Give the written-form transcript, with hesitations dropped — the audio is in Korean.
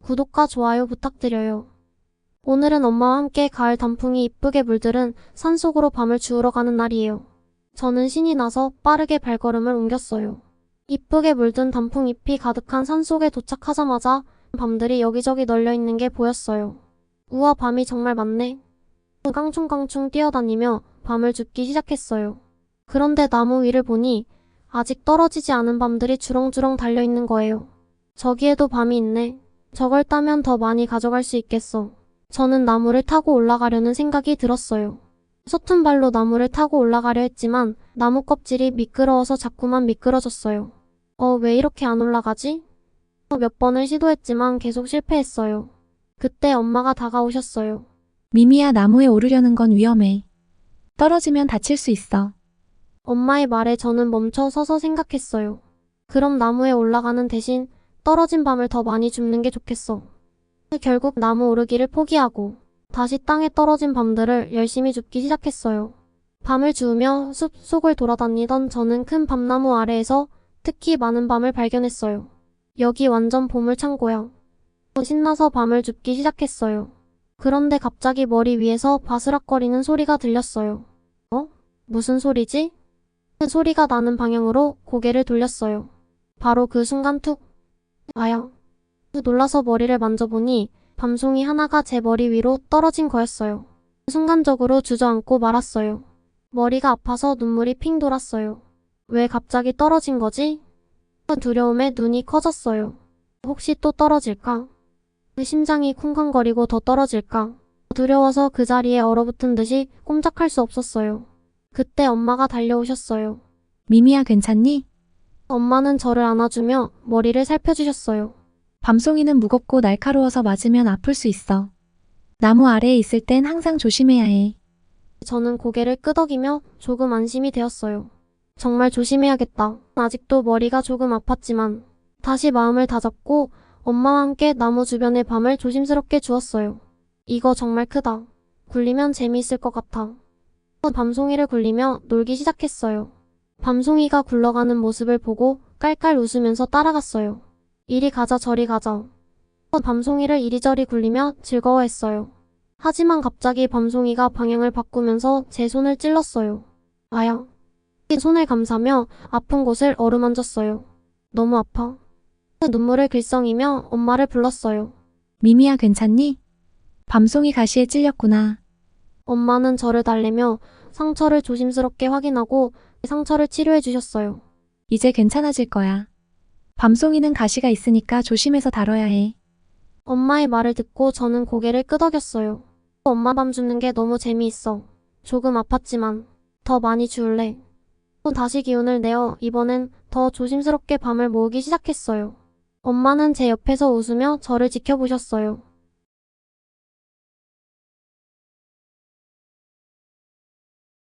구독과 좋아요 부탁드려요. 오늘은 엄마와 함께 가을 단풍이 이쁘게 물들은 산속으로 밤을 주우러 가는 날이에요. 저는 신이 나서 빠르게 발걸음을 옮겼어요. 이쁘게 물든 단풍 잎이 가득한 산속에 도착하자마자 밤들이 여기저기 널려있는 게 보였어요. 우와, 밤이 정말 많네. 깡충깡충 뛰어다니며 밤을 줍기 시작했어요. 그런데 나무 위를 보니 아직 떨어지지 않은 밤들이 주렁주렁 달려있는 거예요. 저기에도 밤이 있네. 저걸 따면 더 많이 가져갈 수 있겠어. 저는 나무를 타고 올라가려는 생각이 들었어요. 서툰 발로 나무를 타고 올라가려 했지만 나무 껍질이 미끄러워서 자꾸만 미끄러졌어요. 왜 이렇게 안 올라가지? 몇 번을 시도했지만 계속 실패했어요. 그때 엄마가 다가오셨어요. 미미야, 나무에 오르려는 건 위험해. 떨어지면 다칠 수 있어. 엄마의 말에 저는 멈춰 서서 생각했어요. 그럼 나무에 올라가는 대신 떨어진 밤을 더 많이 줍는 게 좋겠어. 결국 나무 오르기를 포기하고 다시 땅에 떨어진 밤들을 열심히 줍기 시작했어요. 밤을 주우며 숲 속을 돌아다니던 저는 큰 밤나무 아래에서 특히 많은 밤을 발견했어요. 여기 완전 보물창고야. 신나서 밤을 줍기 시작했어요. 그런데 갑자기 머리 위에서 바스락거리는 소리가 들렸어요. 무슨 소리지? 그 소리가 나는 방향으로 고개를 돌렸어요. 바로 그 순간 툭! 아야! 놀라서 머리를 만져보니 밤송이 하나가 제 머리 위로 떨어진 거였어요. 순간적으로 주저앉고 말았어요. 머리가 아파서 눈물이 핑 돌았어요. 왜 갑자기 떨어진 거지? 두려움에 눈이 커졌어요. 혹시 또 떨어질까? 심장이 쿵쾅거리고 더 떨어질까? 두려워서 그 자리에 얼어붙은 듯이 꼼짝할 수 없었어요. 그때 엄마가 달려오셨어요. 미미야, 괜찮니? 엄마는 저를 안아주며 머리를 살펴주셨어요. 밤송이는 무겁고 날카로워서 맞으면 아플 수 있어. 나무 아래에 있을 땐 항상 조심해야 해. 저는 고개를 끄덕이며 조금 안심이 되었어요. 정말 조심해야겠다. 아직도 머리가 조금 아팠지만 다시 마음을 다잡고 엄마와 함께 나무 주변의 밤을 조심스럽게 주었어요. 이거 정말 크다. 굴리면 재미있을 것 같아. 밤송이를 굴리며 놀기 시작했어요. 밤송이가 굴러가는 모습을 보고 깔깔 웃으면서 따라갔어요. 이리 가자 저리 가자. 밤송이를 이리저리 굴리며 즐거워했어요. 하지만 갑자기 밤송이가 방향을 바꾸면서 제 손을 찔렀어요. 아야. 손을 감싸며 아픈 곳을 어루만졌어요. 너무 아파. 눈물을 글썽이며 엄마를 불렀어요. 미미야, 괜찮니? 밤송이 가시에 찔렸구나. 엄마는 저를 달래며 상처를 조심스럽게 확인하고 상처를 치료해 주셨어요. 이제 괜찮아질 거야. 밤송이는 가시가 있으니까 조심해서 다뤄야 해. 엄마의 말을 듣고 저는 고개를 끄덕였어요. 엄마 밤 줍는 게 너무 재미있어. 조금 아팠지만 더 많이 주울래. 다시 기운을 내어 이번엔 더 조심스럽게 밤을 모으기 시작했어요. 엄마는 제 옆에서 웃으며 저를 지켜보셨어요.